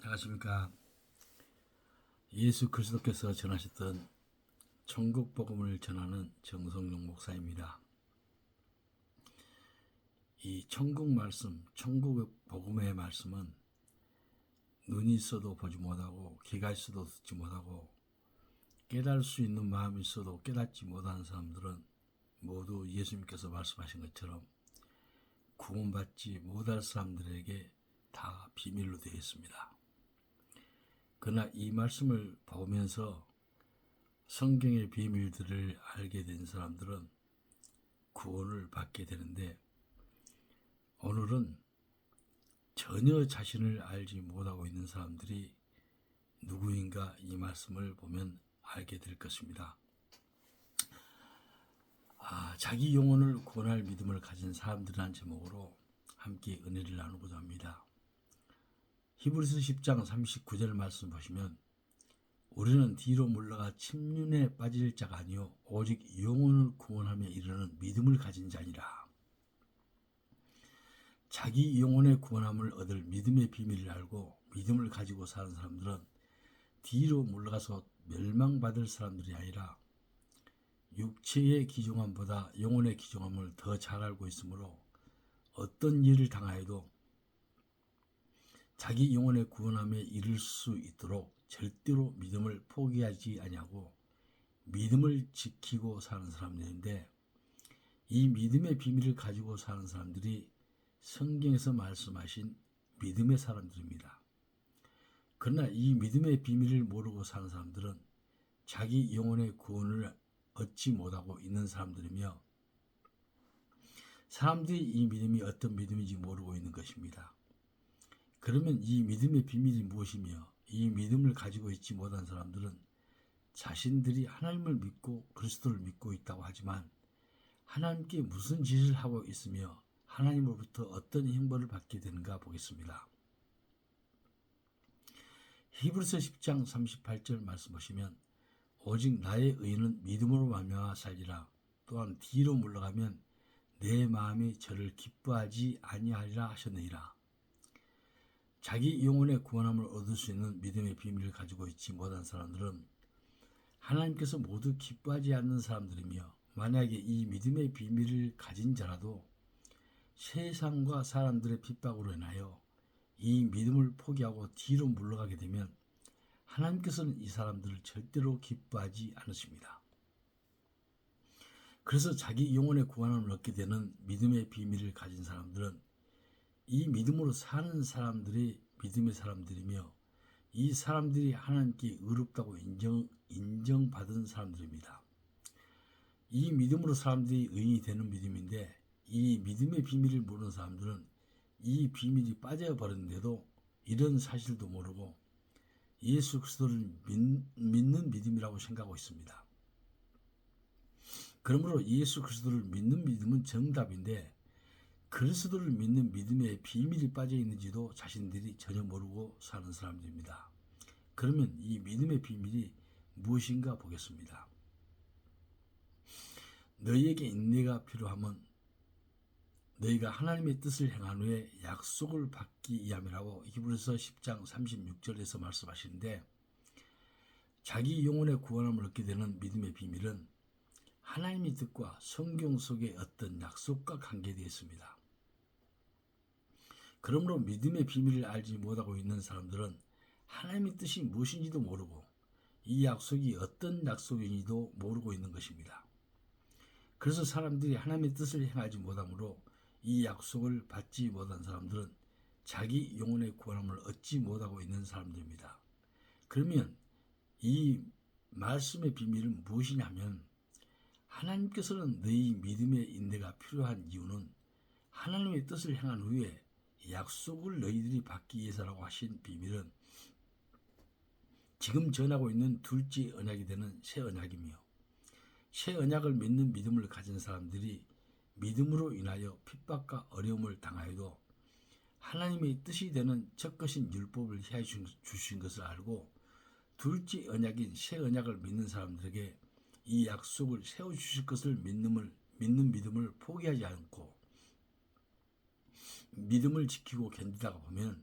안녕하십니까. 예수 그리스도께서 전하셨던 천국 복음을 전하는 정성용 목사입니다. 이 천국 말씀, 천국 복음의 말씀은 눈이 있어도 보지 못하고 귀가 있어도 듣지 못하고 깨달을 수 있는 마음이 있어도 깨닫지 못하는 사람들은 모두 예수님께서 말씀하신 것처럼 구원받지 못할 사람들에게 다 비밀로 되어 있습니다. 그러나 이 말씀을 보면서 성경의 비밀들을 알게 된 사람들은 구원을 받게 되는데, 오늘은 전혀 자신을 알지 못하고 있는 사람들이 누구인가 이 말씀을 보면 알게 될 것입니다. 자기 영혼을 구원할 믿음을 가진 사람들이라는 제목으로 함께 은혜를 나누고자 합니다. 히브리서 10장 39절 말씀 보시면, 우리는 뒤로 물러가 침륜에 빠질 자가 아니요 오직 영혼을 구원하며 이르는 믿음을 가진 자니라. 자기 영혼의 구원함을 얻을 믿음의 비밀을 알고 믿음을 가지고 사는 사람들은 뒤로 물러가서 멸망받을 사람들이 아니라 육체의 기종함보다 영혼의 기종함을 더 잘 알고 있으므로 어떤 일을 당하여도 자기 영혼의 구원함에 이를 수 있도록 절대로 믿음을 포기하지 아니하고 믿음을 지키고 사는 사람들인데, 이 믿음의 비밀을 가지고 사는 사람들이 성경에서 말씀하신 믿음의 사람들입니다. 그러나 이 믿음의 비밀을 모르고 사는 사람들은 자기 영혼의 구원을 얻지 못하고 있는 사람들이며, 사람들이 이 믿음이 어떤 믿음인지 모르고 있는 것입니다. 그러면 이 믿음의 비밀이 무엇이며, 이 믿음을 가지고 있지 못한 사람들은 자신들이 하나님을 믿고 그리스도를 믿고 있다고 하지만 하나님께 무슨 짓을 하고 있으며 하나님으로부터 어떤 형벌을 받게 되는가 보겠습니다. 히브리서 10장 38절 말씀 보시면, 오직 나의 의는 믿음으로 말미암아 살리라. 또한 뒤로 물러가면 내 마음이 저를 기뻐하지 아니하리라 하셨느니라. 자기 영혼의 구원함을 얻을 수 있는 믿음의 비밀을 가지고 있지 못한 사람들은 하나님께서 모두 기뻐하지 않는 사람들이며, 만약에 이 믿음의 비밀을 가진 자라도 세상과 사람들의 핍박으로 인하여 이 믿음을 포기하고 뒤로 물러가게 되면 하나님께서는 이 사람들을 절대로 기뻐하지 않으십니다. 그래서 자기 영혼의 구원함을 얻게 되는 믿음의 비밀을 가진 사람들은 이 믿음으로 사는 사람들이 믿음의 사람들이며, 이 사람들이 하나님께 의롭다고 인정받은 사람들입니다. 이 믿음으로 사람들이 의인이 되는 믿음인데, 이 믿음의 비밀을 모르는 사람들은 이 비밀이 빠져버렸는데도 이런 사실도 모르고 예수 그리스도를 믿는 믿음이라고 생각하고 있습니다. 그러므로 예수 그리스도를 믿는 믿음은 정답인데, 그리스도를 믿는 믿음에 비밀이 빠져 있는지도 자신들이 전혀 모르고 사는 사람들입니다. 그러면 이 믿음의 비밀이 무엇인가 보겠습니다. 너희에게 인내가 필요하면 너희가 하나님의 뜻을 행한 후에 약속을 받기 위함이라고 히브리서 10장 36절에서 말씀하시는데, 자기 영혼의 구원함을 얻게 되는 믿음의 비밀은 하나님의 뜻과 성경 속의 어떤 약속과 관계되어 있습니다. 그러므로 믿음의 비밀을 알지 못하고 있는 사람들은 하나님의 뜻이 무엇인지도 모르고 이 약속이 어떤 약속인지도 모르고 있는 것입니다. 그래서 사람들이 하나님의 뜻을 행하지 못하므로 이 약속을 받지 못한 사람들은 자기 영혼의 구원함을 얻지 못하고 있는 사람들입니다. 그러면 이 말씀의 비밀은 무엇이냐면, 하나님께서는 너희 믿음의 인내가 필요한 이유는 하나님의 뜻을 행한 후에 약속을 너희들이 받기 위해서라고 하신 비밀은 지금 전하고 있는 둘째 언약이 되는 새 언약이며, 새 언약을 믿는 믿음을 가진 사람들이 믿음으로 인하여 핍박과 어려움을 당하여도 하나님의 뜻이 되는 첫 것인 율법을 해 주신 것을 알고 둘째 언약인 새 언약을 믿는 사람들에게 이 약속을 세워주실 것을 믿는 믿음을 포기하지 않고 믿음을 지키고 견디다가 보면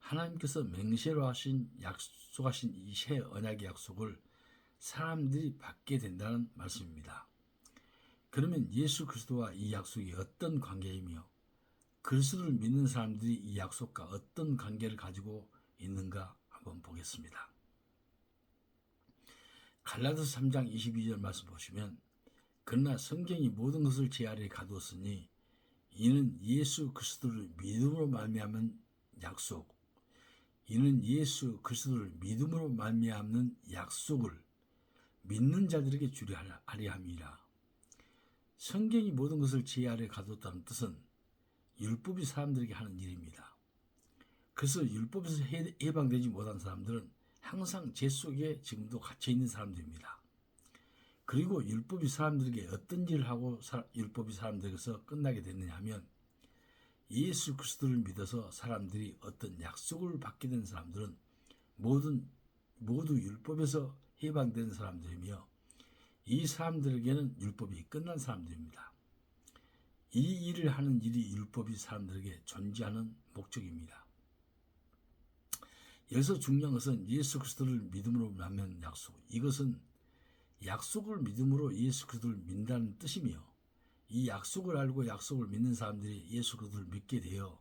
하나님께서 맹세로 하신 약속하신 이 새 언약의 약속을 사람들이 받게 된다는 말씀입니다. 그러면 예수 그리스도와 이 약속이 어떤 관계이며 그리스도를 믿는 사람들이 이 약속과 어떤 관계를 가지고 있는가 한번 보겠습니다. 갈라디아서 3장 22절 말씀 보시면 그러나 성경이 모든 것을 제 아래에 가두었으니 이는 예수 그리스도를 믿음으로 말미암은 약속, 이는 예수 그리스도를 믿음으로 말미암는 약속을 믿는 자들에게 주려 하려 함이라. 성경이 모든 것을 제 아래에 가두었다는 뜻은 율법이 사람들에게 하는 일입니다. 그래서 율법에서 해방되지 못한 사람들은 항상 죄 속에 지금도 갇혀 있는 사람들입니다. 그리고 율법이 사람들에게 어떤 일을 하고 율법이 사람들에게서 끝나게 됐느냐 하면 예수 그리스도를 믿어서 사람들이 어떤 약속을 받게 된 사람들은 모두 율법에서 해방된 사람들이며 이 사람들에게는 율법이 끝난 사람들입니다. 이 일을 하는 일이 율법이 사람들에게 존재하는 목적입니다. 여기서 중요한 것은 예수 그리스도를 믿음으로 말미암는 약속, 이것은 약속을 믿음으로 예수 그리스도를 믿는다는 뜻이며 이 약속을 알고 약속을 믿는 사람들이 예수 그리스도를 믿게 되어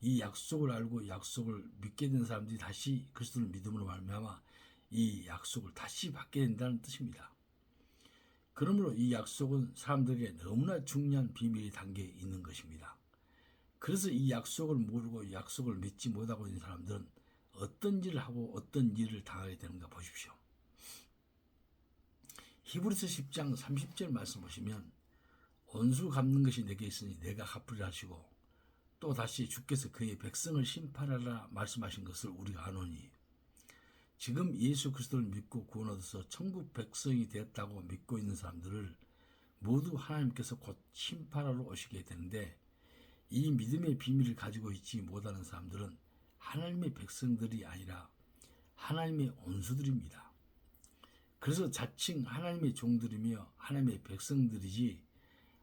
이 약속을 알고 약속을 믿게 된 사람들이 다시 그리스도를 믿음으로 말미암아 이 약속을 다시 받게 된다는 뜻입니다. 그러므로 이 약속은 사람들에게 너무나 중요한 비밀이 담겨 있는 것입니다. 그래서 이 약속을 모르고 약속을 믿지 못하고 있는 사람들은 어떤 일을 하고 어떤 일을 당하게 되는가 보십시오. 히브리서 10장 30절 말씀 보시면 원수 갚는 것이 내게 있으니 내가 갚으리라 하시고 또 다시 주께서 그의 백성을 심판하라 말씀하신 것을 우리가 아노니, 지금 예수 그리스도를 믿고 구원 얻어서 천국 백성이 되었다고 믿고 있는 사람들을 모두 하나님께서 곧 심판하러 오시게 되는데 이 믿음의 비밀을 가지고 있지 못하는 사람들은 하나님의 백성들이 아니라 하나님의 원수들입니다. 그래서 자칭 하나님의 종들이며 하나님의 백성들이지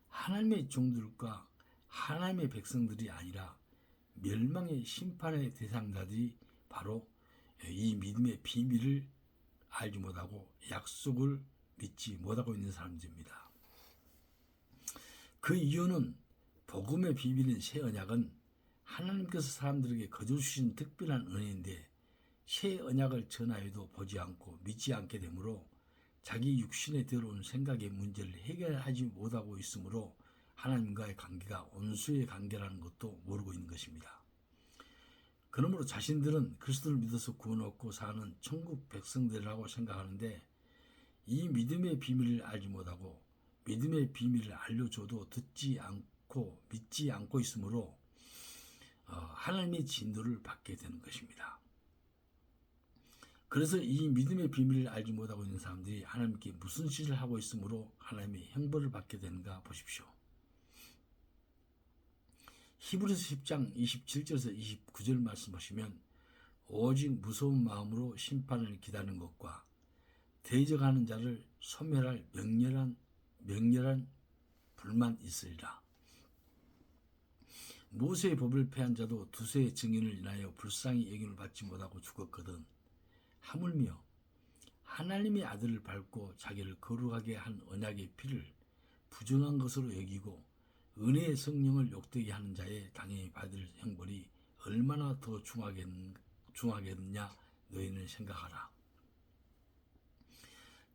하나님의 종들과 하나님의 백성들이 아니라 멸망의 심판의 대상자들이 바로 이 믿음의 비밀을 알지 못하고 약속을 믿지 못하고 있는 사람들입니다. 그 이유는 복음의 비밀인 새 언약은 하나님께서 사람들에게 거저 주신 특별한 은혜인데 새 언약을 전하여도 보지 않고 믿지 않게 되므로 자기 육신에 들어온 생각의 문제를 해결하지 못하고 있으므로 하나님과의 관계가 원수의 관계라는 것도 모르고 있는 것입니다. 그러므로 자신들은 그리스도를 믿어서 구원 얻고 사는 천국 백성들이라고 생각하는데 이 믿음의 비밀을 알지 못하고 믿음의 비밀을 알려줘도 듣지 않고 믿지 않고 있으므로 하나님의 진노를 받게 되는 것입니다. 그래서 이 믿음의 비밀을 알지 못하고 있는 사람들이 하나님께 무슨 짓을 하고 있으므로 하나님의 형벌을 받게 되는가 보십시오. 히브리서 10장 27절에서 29절 말씀 보시면 오직 무서운 마음으로 심판을 기다리는 것과 대적하는 자를 소멸할 명렬한 불만 있으리라. 모세의 법을 폐한 자도 두세의 증인을 인하여 불쌍히 여김을 받지 못하고 죽었거든. 하물며 하나님의 아들을 밟고 자기를 거룩하게 한 언약의 피를 부정한 것으로 여기고 은혜의 성령을 욕되게 하는 자의 당연히 받을 형벌이 얼마나 더 중하겠느냐 너희는 생각하라.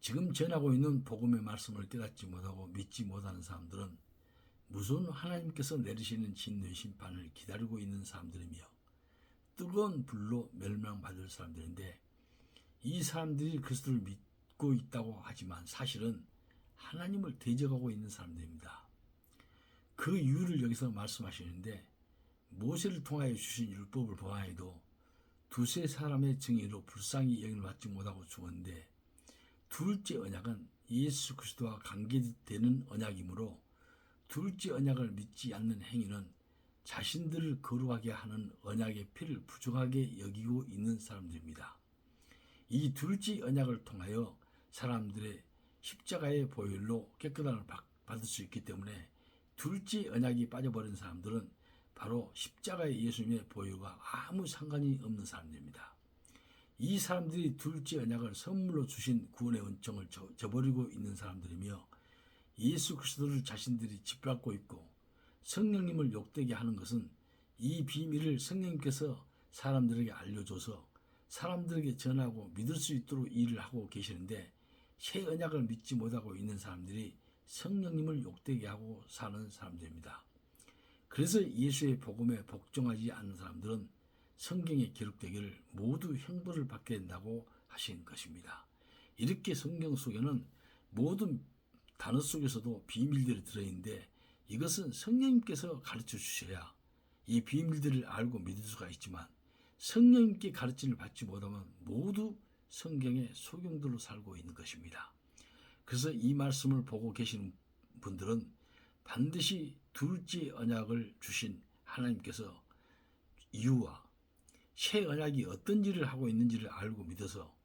지금 전하고 있는 복음의 말씀을 깨닫지 못하고 믿지 못하는 사람들은 무서운 하나님께서 내리시는 진노의 심판을 기다리고 있는 사람들이며 뜨거운 불로 멸망받을 사람들인데 이 사람들이 그리스도를 믿고 있다고 하지만 사실은 하나님을 대적하고 있는 사람들입니다. 그 이유를 여기서 말씀하시는데 모세를 통하여 주신 율법을 보아해도 두세 사람의 증인으로 불쌍히 여김을 받지 못하고 죽었는데 둘째 언약은 예수 그리스도와 관계되는 언약이므로 둘째 언약을 믿지 않는 행위는 자신들을 거룩하게 하는 언약의 피를 부정하게 여기고 있는 사람들입니다. 이 둘째 언약을 통하여 사람들의 십자가의 보혈로 깨끗함을 받을 수 있기 때문에 둘째 언약이 빠져버린 사람들은 바로 십자가의 예수님의 보혈과 아무 상관이 없는 사람들입니다. 이 사람들이 둘째 언약을 선물로 주신 구원의 은총을 저버리고 있는 사람들이며 예수 그리스도를 자신들이 짓밟고 있고 성령님을 욕되게 하는 것은 이 비밀을 성령님께서 사람들에게 알려줘서 사람들에게 전하고 믿을 수 있도록 일을 하고 계시는데 새 언약을 믿지 못하고 있는 사람들이 성령님을 욕되게 하고 사는 사람들입니다. 그래서 예수의 복음에 복종하지 않는 사람들은 성경에 기록되기를 모두 형벌을 받게 된다고 하신 것입니다. 이렇게 성경 속에는 모든 단어 속에서도 비밀들이 들어있는데 이것은 성령님께서 가르쳐 주셔야 이 비밀들을 알고 믿을 수가 있지만 성령님께 가르침을 받지 못하면 모두 성경의 소경들로 살고 있는 것입니다. 그래서 이 말씀을 보고 계시는 분들은 반드시 둘째 언약을 주신 하나님께서 이유와 새 언약이 어떤 일을 하고 있는지를 알고 믿어서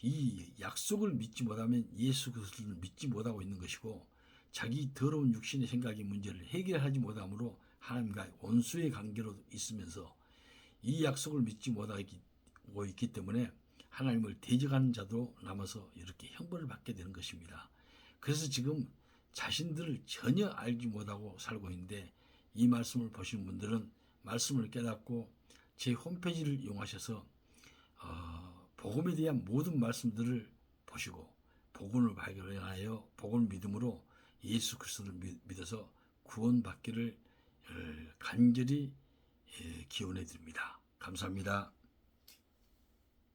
이 약속을 믿지 못하면 예수 그리스도를 믿지 못하고 있는 것이고 자기 더러운 육신의 생각의 문제를 해결하지 못함으로 하나님과 원수의 관계로 있으면서 이 약속을 믿지 못하고 있기 때문에 하나님을 대적하는 자도 남아서 이렇게 형벌을 받게 되는 것입니다. 그래서 지금 자신들을 전혀 알지 못하고 살고 있는데 이 말씀을 보시는 분들은 말씀을 깨닫고 제 홈페이지를 이용하셔서 복음에 대한 모든 말씀들을 보시고 복음을 발견하여 복음을 믿음으로 예수 그리스도를 믿어서 구원받기를 간절히 기원해 드립니다. 감사합니다.